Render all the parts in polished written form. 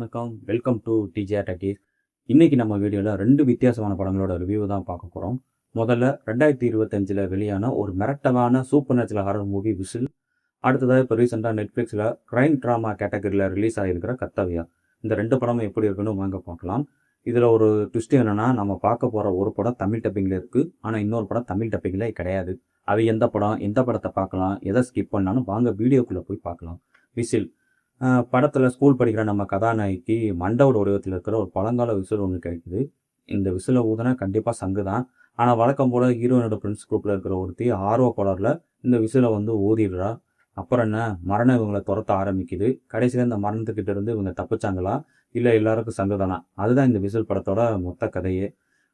வணக்கம். Welcome to DJ talkies. இன்னைக்கு நம்ம வீடியோல 2 வித்தியாசமான படங்களோட ரிவ்யூ தான் பார்க்க போறோம். முதல்ல 2025ல வெளியான ஒரு மிரட்டலான supernatural horror movie Whistle. அடுத்ததா இப்ப ரீசென்ட்டா Netflixல கிரைம் டிராமா கேட்டகரியில ரிலீஸ் ஆகியிருக்கிற கர்த்தவ்யா. இந்த 2 படமும் எப்படி இருக்குன்னு வாங்க பார்க்கலாம். இதுல ஒரு ட்விஸ்ட் என்னன்னா, நம்ம பார்க்க போற ஒரு படம் தமிழ் டப்பிங்ல இருக்கு. ஆனா இன்னொரு படம் தமிழ் டப்பிங்ல கிடையாது. அது எந்த படம்? எந்த படத்த பார்க்கலாம்? எத ஸ்கிப் பண்ணலாம்னு வாங்க வீடியோக்குள்ள போய் பார்க்கலாம். விசில். படத்துல ஸ்கூல் படிக்கிற நம்ம கதாநாயகிக்கு மண்டவோட வடிவத்தில் இருக்கிற ஒரு பழங்கால விசில் ஒண்ணு கிடைக்குது. இந்த விசில ஊதுனா கண்டிப்பா சங்கு தான். ஆனா வழக்கம் போல ஹீரோயினோட ஃப்ரெண்ட்ஸ் குரூப்ல இருக்கிற ஒருத்தி ஆர்வ கோளாறுல இந்த விசில ஊதிடுறா. அப்புறம் என்ன? மரணம் இவங்கள துரத்த ஆரம்பிக்குது. கடைசியில இந்த மரணத்துக்கிட்ட இருந்து இவங்க தப்பிச்சாங்களா? இல்ல எல்லாருக்கும் சங்கு தானா? அதுதான் இந்த விசில் படத்தோட மொத்த கதையே.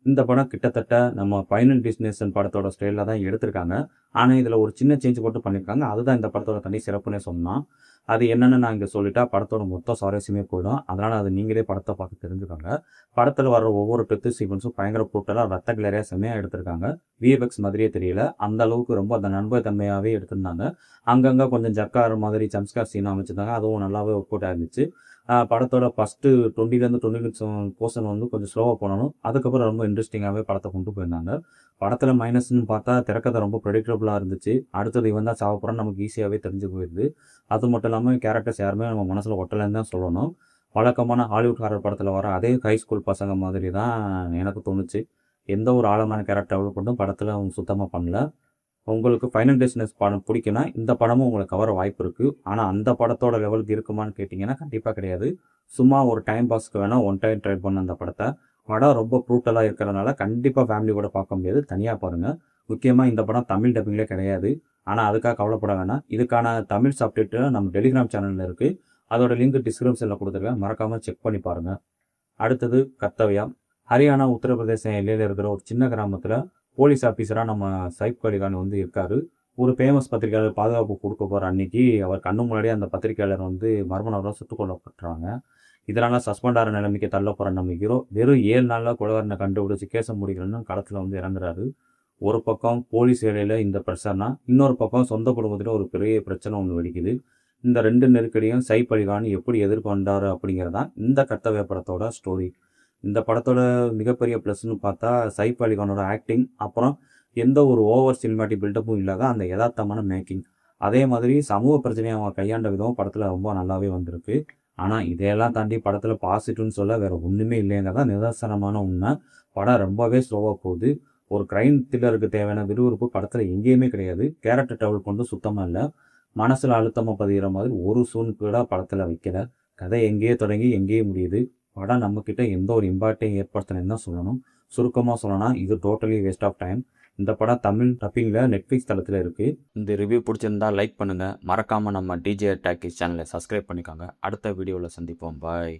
இந்த படம் கிட்டத்தட்ட நம்ம ஃபைனல் டெஸ்டினேஷன் படத்தோட ஸ்டைல்ல தான் எடுத்திருக்காங்க. ஆனா இதுல ஒரு சின்ன சேஞ்ச் மட்டும் பண்ணியிருக்காங்க. அதுதான் இந்த படத்தோட தனி சிறப்புன்னே சொல்லலாம். அது என்னன்னு நான் இங்க சொல்லிட்டா படத்தோட மொத்த சுவாரஸ்யமே போயிடும். அதனால அது நீங்களே படத்த பார்த்து தெரிஞ்சுக்கோங்க. படத்துல வர்ற ஒவ்வொரு டெத் சீக்வென்ஸும் பயங்கர ப்ரூட்டலா ரத்த கிளறியா செம்மையா எடுத்திருக்காங்க. விஎஃப்எக்ஸ் மாதிரியே தெரியல. அந்த அளவுக்கு ரொம்ப அந்த நம்பகத்தன்மையாவே எடுத்திருந்தாங்க. அங்கங்க கொஞ்சம் ஜர்க்கார மாதிரி ஜம்ப்ஸ்கேர் சீன் அமைச்சிருந்தாங்க. அதுவும் நல்லாவே ஒர்க் அவுட் ஆயிருந்துச்சு. படத்தோட ஃபர்ஸ்ட்டு 20லேருந்து 26 போர்ஷன் கொஞ்சம் ஸ்லோவா போனாலும், அதுக்கப்புறம் ரொம்ப இன்ட்ரெஸ்டிங்காவே படத்த கொண்டு போயிருந்தாங்க. படத்துல மைனஸ்ன்னு பார்த்தா திரைக்கதை ரொம்ப ப்ரெடிக்டபிளா இருந்துச்சு. அடுத்தது இவன் தான் சாவப்போறான்னு நமக்கு ஈஸியாவே தெரிஞ்சு போயிருது. அது மட்டும் இல்லாம கேரக்டர்ஸ் யாருமே நம்ம மனசுல ஒட்டலன்னு தான் சொல்லணும். வழக்கமான ஹாலிவுட் ஹாரர் படத்துல வர அதே ஹை ஸ்கூல் பசங்க மாதிரி தான் எனக்கு தோணுச்சு. எந்த ஒரு ஆழமான கேரக்டர் டெவலப்மெண்ட்டும் படத்துல அவங்க சுத்தமா பண்ணல. உங்களுக்கு ஃபைனல் டெஸ்டினேஷன் படம் பிடிக்கும்னா, இந்த படமும் உங்கள கவர வாய்ப்பு இருக்கு. ஆனா அந்த படத்தோட லெவலுக்கு இருக்குமான்னு கேட்டீங்கன்னா, கண்டிப்பா கிடையாது. சும்மா ஒரு டைம் பாஸ்க்கு வேணா ஒன் டைம் ட்ரை பண்ண அந்த படத்த. படம் ரொம்ப ப்ரூட்டலா இருக்கிறனால கண்டிப்பா ஃபேமிலியோட பார்க்க முடியாது. தனியா பாருங்க. முக்கியமா இந்த படம் தமிழ் டப்பிங்லே கிடையாது. ஆனா அதுக்காக கவலைப்பட வேணாம். இதுக்கான தமிழ் சப்டைட்டில் நம்ம டெலிகிராம் சேனல்ல இருக்கு. அதோட லிங்க் டிஸ்கிரிப்ஷன்ல குடுத்துருக்கேன். மறக்காம செக் பண்ணி பாருங்க. அடுத்தது கர்த்தவ்யா. ஹரியானா, உத்தரப்பிரதேசம் எல்லையில இருக்கிற ஒரு சின்ன கிராமத்துல போலீஸ் ஆஃபீஸரா நம்ம சைஃப் அலி கான் இருக்காரு. ஒரு ஃபேமஸ் பத்திரிகையாளர் பாதுகாப்பு குடுக்க போற அன்னைக்கு, அவர் கண்ணு முன்னாடியே அந்த பத்திரிகையாளர் மர்ம நபரால் சுட்டுக் கொல்லப்படுறாங்க. இதனால சஸ்பெண்ட் ஆற நிலைமைக்கு தள்ளப்போற நம்ம ஹீரோ, வெறும் 7 நாள்ல கொலைகாரனை கண்டுபிடிச்சு கேஸ முடிக்கணும்னு களத்துல இறங்குறாரு. ஒரு பக்கம் போலீஸ் வேலையில இந்த பிரஷர்னா, இன்னொரு பக்கம் சொந்த குடும்பத்துல ஒரு பெரிய பிரச்சனை ஒண்ணு வெடிக்குது. இந்த 2 நெருக்கடியும் சைஃப் அலி கான் எப்படி எதிர்கொண்டாரு அப்படிங்கிறது தான் இந்த கர்த்தவ்யா படத்தோட ஸ்டோரி. இந்த படத்தோட மிகப்பெரிய ப்ளஸ்ன்னு பார்த்தா, சைஃப் அலி கானோட ஆக்டிங், அப்புறம் எந்த ஒரு ஓவர் சினிமாட்டிக் பில்டப்பும் இல்லாத அந்த எதார்த்தமான மேக்கிங். அதே மாதிரி சமூக பிரச்சனைய அவங்க கையாண்ட விதமும் படத்துல ரொம்ப நல்லாவே வந்திருக்கு. ஆனா இதையெல்லாம் தாண்டி படத்துல பாசிட்டிவ்னு சொல்ல வேற ஒண்ணுமே இல்லைங்கிறது தான் நிதர்சனமான உண்மை. படம் ரொம்பவே ஸ்லோவா போகுது. ஒரு கிரைம் த்ரில்லருக்கு தேவையான விறுவிறுப்பு படத்துல எங்கேயுமே கிடையாது. கேரக்டர் டெவலப்மெண்ட்டும் சுத்தமா இல்ல. மனசுல அழுத்தமா பதிகிற மாதிரி ஒரு சூன் கூட படத்துல வைக்கல. கதை எங்கேயோ தொடங்கி எங்கேயோ முடியுது. படம் நம்மகிட்ட எந்த ஒரு இம்பாக்ட்டையும் ஏற்படுத்தலைன்னு தான் சொல்லணும். சுருக்கமா சொல்லணும்னா, இது டோட்டலி வேஸ்ட் ஆஃப் டைம். இந்த படம் தமிழ் டப்பிங்ல Netflix தளத்துல இருக்கு. இந்த ரிவ்யூ பிடிச்சிருந்தா லைக் பண்ணுங்க. மறக்காம நம்ம டிஜே டாக்கீஸ் சேனலை சப்ஸ்கிரைப் பண்ணிக்கோங்க. அடுத்த வீடியோவில் சந்திப்போம். பாய்.